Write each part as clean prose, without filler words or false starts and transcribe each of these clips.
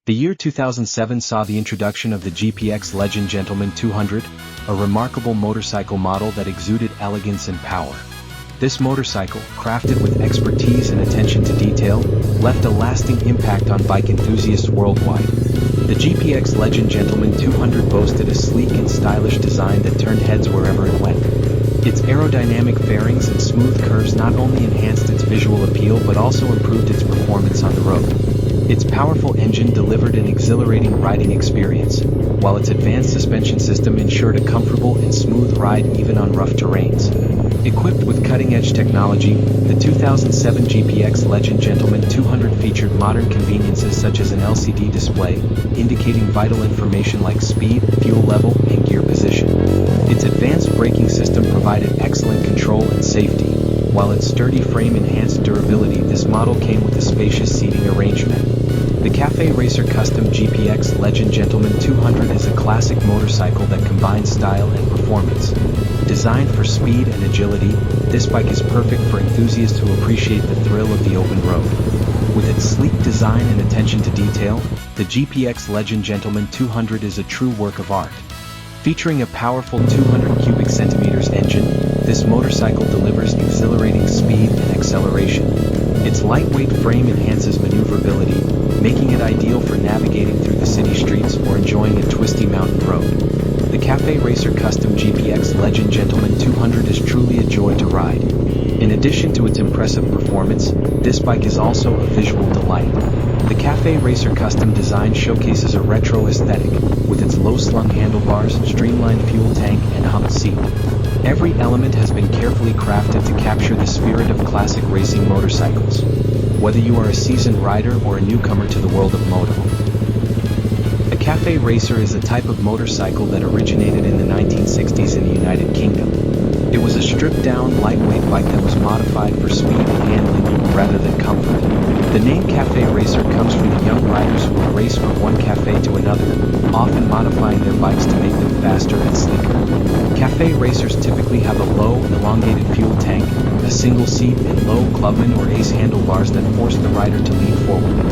The year 2007 saw the introduction of the GPX Legend Gentleman 200, a remarkable motorcycle model that exuded elegance and power. This motorcycle, crafted with expertise and attention to detail, left a lasting impact on bike enthusiasts worldwide. The GPX Legend Gentleman 200 boasted a sleek and stylish design that turned heads wherever it went. Its aerodynamic fairings and smooth curves not only enhanced its visual appeal but also improved its performance on the road. Its powerful engine delivered an exhilarating riding experience, while its advanced suspension system ensured a comfortable and smooth ride even on rough terrains. Equipped with cutting-edge technology, the 2007 GPX Legend Gentleman 200 featured modern conveniences such as an LCD display, indicating vital information like speed, fuel level, and gear position. Its advanced braking system provided excellent control and safety, while its sturdy frame enhanced durability. This model came with a spacious seating arrangement. The Cafe Racer Custom GPX Legend Gentleman 200 is a classic motorcycle that combines style and performance. Designed for speed and agility, this bike is perfect for enthusiasts who appreciate the thrill of the open road. With its sleek design and attention to detail, the GPX Legend Gentleman 200 is a true work of art. Featuring a powerful 200 cubic centimeters engine, this motorcycle delivers exhilarating speed and acceleration. Its lightweight frame enhances maneuverability, making it ideal for navigating through the city streets or enjoying a twisty mountain road. The Cafe Racer Custom GPX Legend Gentleman 200 is truly a joy to ride. In addition to its impressive performance, this bike is also a visual delight. The Cafe Racer Custom design showcases a retro aesthetic, with its low-slung handlebars, streamlined fuel tank, and humped seat. Every element has been carefully crafted to capture the spirit of classic racing motorcycles. Whether you are a seasoned rider or a newcomer to the world of moto. A Cafe Racer is a type of motorcycle that originated in the 1960s in the United Kingdom. It was a stripped-down, lightweight bike that was modified for speed and handling, rather than comfort. The name Cafe Racer comes from the young riders who would race from one cafe to another, often modifying their bikes to make them faster and sleeker. Cafe Racers typically have a low, elongated fuel tank, a single seat, and low clubman or ace handlebars that force the rider to lean forward.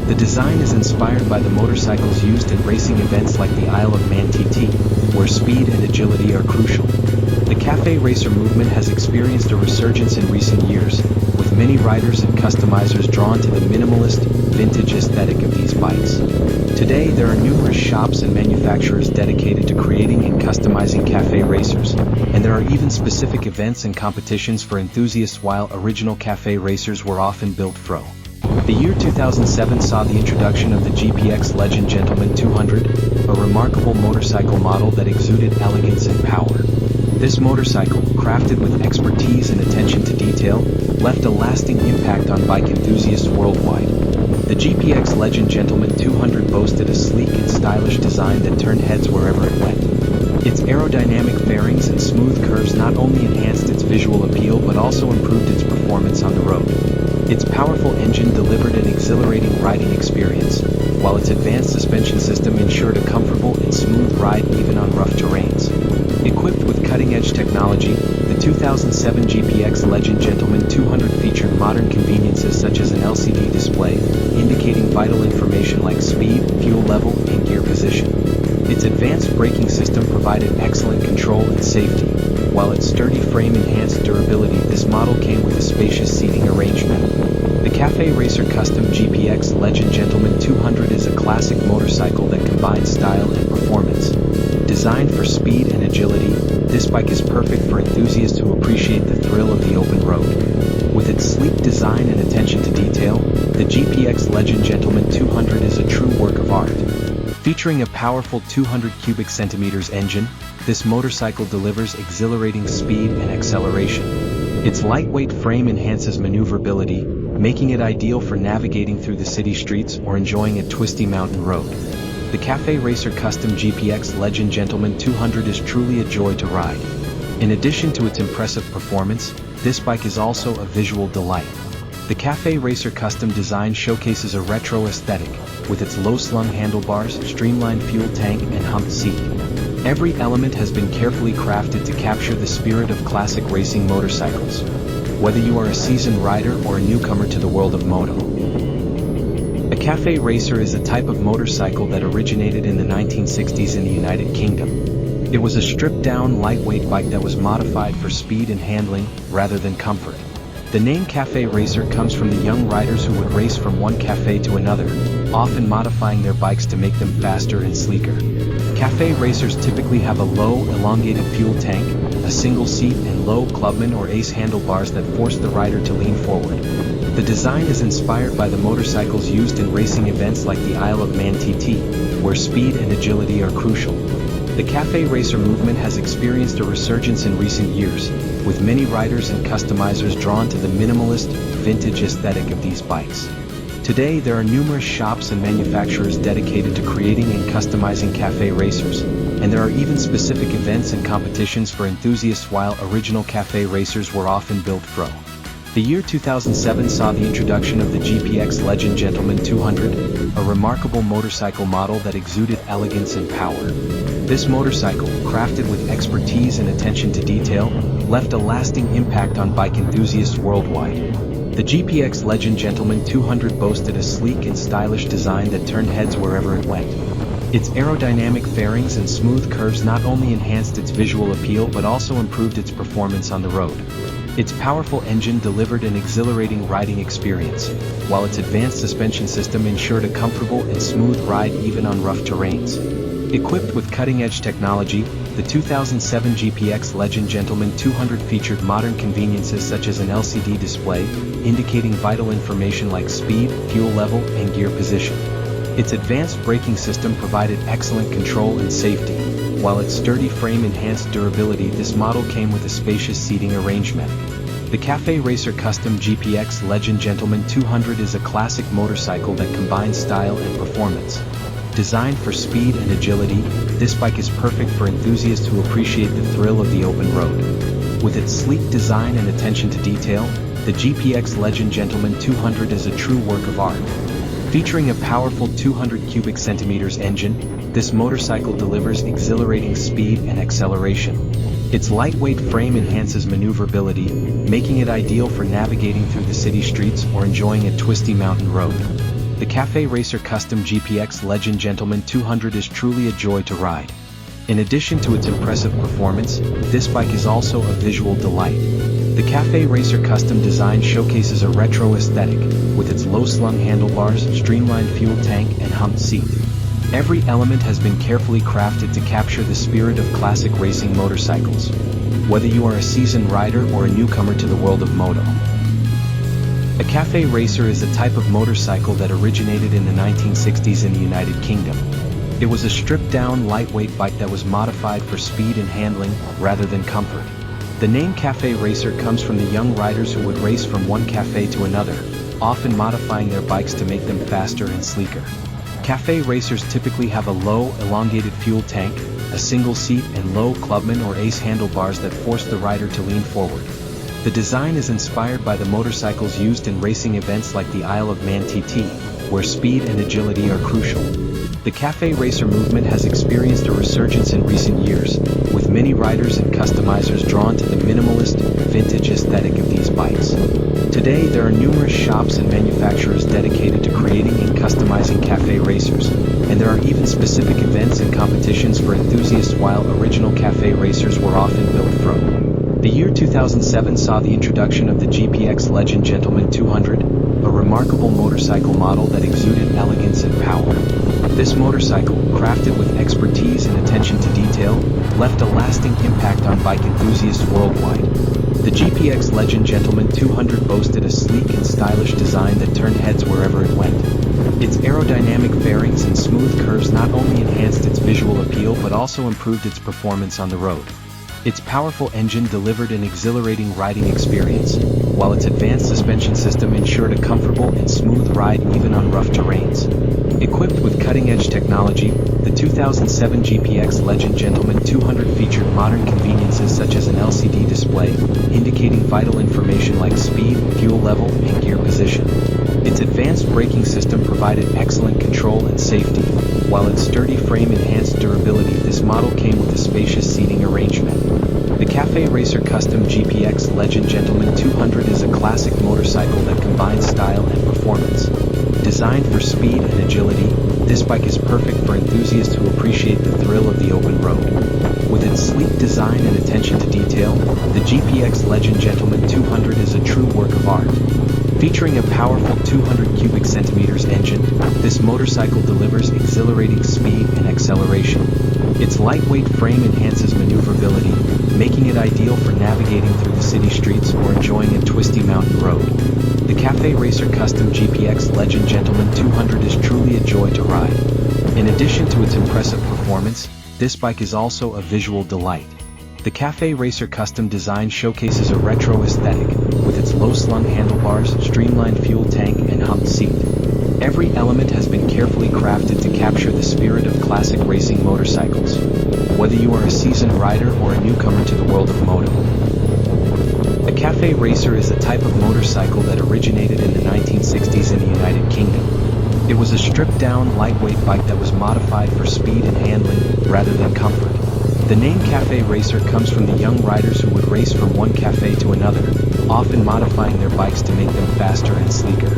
The design is inspired by the motorcycles used in racing events like the Isle of Man TT, where speed and agility are crucial. The Cafe Racer movement has experienced a resurgence in recent years, with many riders and customizers drawn to the minimalist, vintage aesthetic of these bikes. Today, there are numerous shops and manufacturers dedicated to creating and customizing Cafe Racers, and there are even specific events and competitions for enthusiasts. While original Cafe Racers were often built fro. The year 2007 saw the introduction of the GPX Legend Gentleman 200, a remarkable motorcycle model that exuded elegance and power. This motorcycle, crafted with expertise and attention to detail, left a lasting impact on bike enthusiasts worldwide. The GPX Legend Gentleman 200 boasted a sleek and stylish design that turned heads wherever it went. Its aerodynamic fairings and smooth curves not only enhanced its visual appeal but also improved its performance on the road. Its powerful engine delivered an exhilarating riding experience, while its advanced suspension system ensured a comfortable and smooth ride even on rough terrains. Equipped with cutting-edge technology, the 2007 GPX Legend Gentleman 200 featured modern conveniences such as an LCD display, indicating vital information like speed, fuel level, and gear position. Its advanced braking system provided excellent control and safety, while its sturdy frame enhanced durability. This model came with a spacious seating arrangement. The Cafe Racer Custom GPX Legend Gentleman 200 is a classic motorcycle that combines style and performance. Designed for speed and agility, this bike is perfect for enthusiasts who appreciate the thrill of the open road. With its sleek design and attention to detail, the GPX Legend Gentleman 200 is a true work of art. Featuring a powerful 200 cubic centimeters engine, this motorcycle delivers exhilarating speed and acceleration. Its lightweight frame enhances maneuverability, making it ideal for navigating through the city streets or enjoying a twisty mountain road. The Cafe Racer Custom GPX Legend Gentleman 200 is truly a joy to ride. In addition to its impressive performance, this bike is also a visual delight. The Cafe Racer Custom design showcases a retro aesthetic, with its low-slung handlebars, streamlined fuel tank, and humped seat. Every element has been carefully crafted to capture the spirit of classic racing motorcycles. Whether you are a seasoned rider or a newcomer to the world of moto. A Cafe Racer is a type of motorcycle that originated in the 1960s in the United Kingdom. It was a stripped-down, lightweight bike that was modified for speed and handling, rather than comfort. The name Cafe Racer comes from the young riders who would race from one cafe to another, often modifying their bikes to make them faster and sleeker. Cafe Racers typically have a low, elongated fuel tank, a single seat and low clubman or ace handlebars that force the rider to lean forward. The design is inspired by the motorcycles used in racing events like the Isle of Man TT, where speed and agility are crucial. The Cafe Racer movement has experienced a resurgence in recent years, with many riders and customizers drawn to the minimalist, vintage aesthetic of these bikes. Today there are numerous shops and manufacturers dedicated to creating and customizing Cafe Racers, and there are even specific events and competitions for enthusiasts while original Cafe Racers were often built pro. The year 2007 saw the introduction of the GPX Legend Gentleman200, a remarkable motorcycle model that exuded elegance and power. This motorcycle, crafted with expertise and attention to detail, left a lasting impact on bike enthusiasts worldwide. The GPX Legend Gentleman200 boasted a sleek and stylish design that turned heads wherever it went. Its aerodynamic fairings and smooth curves not only enhanced its visual appeal but also improved its performance on the road. Its powerful engine delivered an exhilarating riding experience, while its advanced suspension system ensured a comfortable and smooth ride even on rough terrains. Equipped with cutting-edge technology, the 2007 GPX Legend Gentleman200 featured modern conveniences such as an LCD display, indicating vital information like speed, fuel level, and gear position. Its advanced braking system provided excellent control and safety, while its sturdy frame enhanced durability. This model came with a spacious seating arrangement. The Cafe Racer Custom GPX Legend Gentleman200 is a classic motorcycle that combines style and performance. Designed for speed and agility, this bike is perfect for enthusiasts who appreciate the thrill of the open road. With its sleek design and attention to detail, the GPX Legend Gentleman200 is a true work of art. Featuring a powerful 200 cubic centimeters engine, this motorcycle delivers exhilarating speed and acceleration. Its lightweight frame enhances maneuverability, making it ideal for navigating through the city streets or enjoying a twisty mountain road. The Cafe Racer Custom GPX Legend Gentleman200 is truly a joy to ride. In addition to its impressive performance, this bike is also a visual delight. The Cafe Racer Custom design showcases a retro aesthetic, with its low-slung handlebars, streamlined fuel tank, and humped seat. Every element has been carefully crafted to capture the spirit of classic racing motorcycles. Whether you are a seasoned rider or a newcomer to the world of moto. A Cafe Racer is a type of motorcycle that originated in the 1960s in the United Kingdom. It was a stripped-down, lightweight bike that was modified for speed and handling, rather than comfort. The name Cafe Racer comes from the young riders who would race from one cafe to another, often modifying their bikes to make them faster and sleeker. Cafe Racers typically have a low, elongated fuel tank, a single seat and low clubman or ace handlebars that force the rider to lean forward. The design is inspired by the motorcycles used in racing events like the Isle of Man TT, where speed and agility are crucial. The Cafe Racer movement has experienced a resurgence in recent years, with many riders and customizers drawn to the minimalist, vintage aesthetic of these bikes. Today there are numerous shops and manufacturers dedicated to creating and customizing Cafe Racers, and there are even specific events and competitions for enthusiasts while original Cafe Racers were often built from. The year 2007 saw the introduction of the GPX Legend Gentleman200, a remarkable motorcycle model that exuded elegance and power. This motorcycle, crafted with expertise and attention to detail, left a lasting impact on bike enthusiasts worldwide. The GPX Legend Gentleman200 boasted a sleek and stylish design that turned heads wherever it went. Its aerodynamic fairings and smooth curves not only enhanced its visual appeal but also improved its performance on the road. Its powerful engine delivered an exhilarating riding experience, while its advanced suspension system ensured a comfortable and smooth ride even on rough terrains. Equipped with cutting-edge technology, the 2007 GPX Legend Gentleman200 featured modern conveniences such as an LCD display, indicating vital information like speed, fuel level, and gear position. Its advanced braking system provided excellent control and safety, while its sturdy frame enhanced durability. This model came with a spacious seating arrangement. The Cafe Racer Custom GPX Legend Gentleman200 is a classic motorcycle that combines style and performance. Designed for speed and agility, this bike is perfect for enthusiasts who appreciate the thrill of the open road. With its sleek design and attention to detail, the GPX Legend Gentleman 200 is a true work of art. Featuring a powerful 200 cubic centimeters engine, this motorcycle delivers exhilarating speed and acceleration. Its lightweight frame enhances maneuverability, making it ideal for navigating through the city streets or enjoying a twisty mountain road. The Cafe Racer Custom GPX Legend Gentleman 200 is truly a joy to ride. In addition to its impressive performance, this bike is also a visual delight. The Cafe Racer Custom design showcases a retro aesthetic, with its low-slung handlebars, streamlined fuel tank, and humped seat. Every element has been carefully crafted to capture the spirit of classic racing motorcycles. Whether you are a seasoned rider or a newcomer to the world of moto. A Cafe Racer is a type of motorcycle that originated in the 1960s in the United Kingdom. It was a stripped-down, lightweight bike that was modified for speed and handling, rather than comfort. The name Cafe Racer comes from the young riders who would race from one cafe to another, often modifying their bikes to make them faster and sleeker.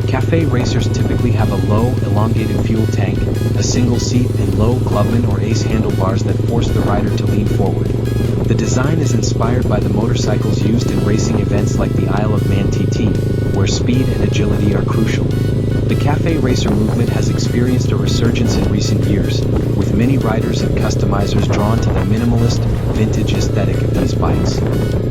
Cafe Racers typically have a low, elongated fuel tank, a single seat, and low Clubman or Ace handlebars that force the rider to lean forward. The design is inspired by the motorcycles used in racing events like the Isle of Man TT, where speed and agility are crucial. The Cafe Racer movement has experienced a resurgence in recent years, with many riders and customizers drawn to the minimalist, vintage aesthetic of these bikes.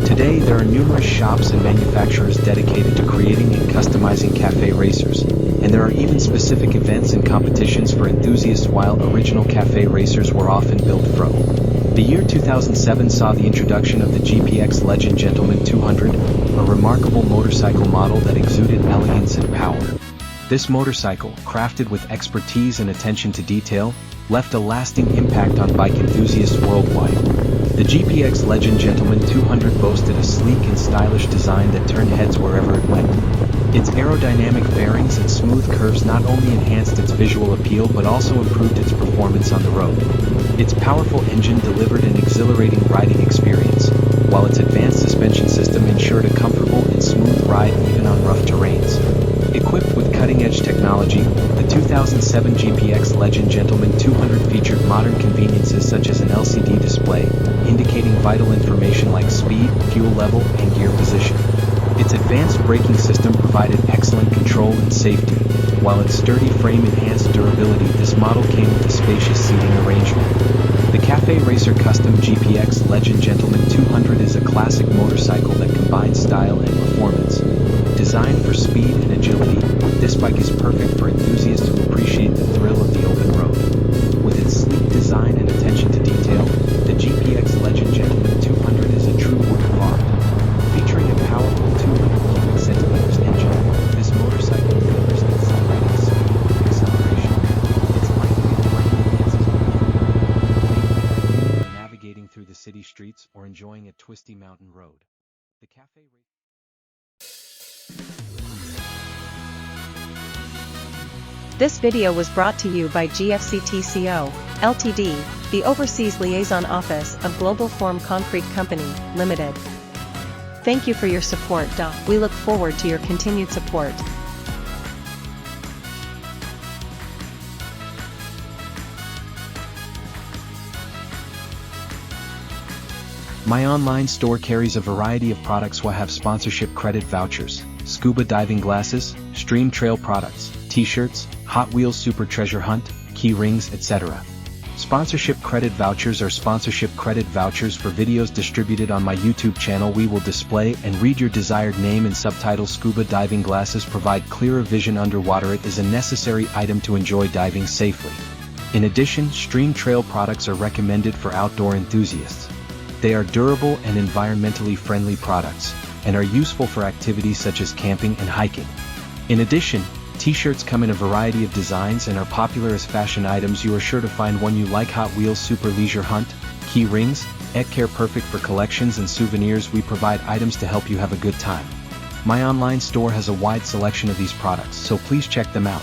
Today there are numerous shops and manufacturers dedicated to creating and customizing Cafe Racers, and there are even specific events and competitions for enthusiasts while original Cafe Racers were often built from. The year 2007 saw the introduction of the GPX Legend Gentleman 200, a remarkable motorcycle model that exuded elegance and power. This motorcycle, crafted with expertise and attention to detail, left a lasting impact on bike enthusiasts worldwide. The GPX Legend Gentleman 200 boasted a sleek and stylish design that turned heads wherever it went. Its aerodynamic fairings and smooth curves not only enhanced its visual appeal but also improved its performance on the road. Its powerful engine delivered an exhilarating riding experience, while its advanced suspension system ensured a comfortable and smooth ride even on rough terrains. Equipped with cutting-edge technology, the 2007 GPX Legend Gentleman 200 featured modern conveniences such as an LCD display, indicating vital information like speed, fuel level, and gear position. Its advanced braking system provided excellent control and safety, while its sturdy frame enhanced durability. This model came with a spacious seating arrangement. The Cafe Racer Custom GPX Legend Gentleman 200 is a classic motorcycle that combines style and performance. Designed for speed and agility, this bike is perfect for enthusiasts who appreciate the thrill of the open road. With its sleek design and attention to detail, the GPX Legend Gentleman 200 is a true work of art. Featuring a powerful 200 cubic centimeters engine, this motorcycle delivers exhilarating speed and acceleration. Its lightweight frame enhances maneuverability, navigating through the city streets or enjoying a twisty mountain road. The Cafe This video was brought to you by GFCTCO, Ltd., the Overseas Liaison Office of Global Form Concrete Company, Limited. Thank you for your support. We look forward to your continued support. My online store carries a variety of products. We have sponsorship credit vouchers, scuba diving glasses, stream trail products, t-shirts, Hot Wheels Super Treasure Hunt, key rings, etc. Sponsorship credit vouchers are sponsorship credit vouchers for videos distributed on my YouTube channel. We will display and read your desired name and subtitle. Scuba diving glasses provide clearer vision underwater. It is a necessary item to enjoy diving safely. In addition, stream trail products are recommended for outdoor enthusiasts. They are durable and environmentally friendly products, and are useful for activities such as camping and hiking. In addition, t-shirts come in a variety of designs and are popular as fashion items. You are sure to find one you like. Hot Wheels Super Leisure Hunt, key rings, care perfect for collections and souvenirs. We provide items to help you have a good time. My online store has a wide selection of these products, so please check them out.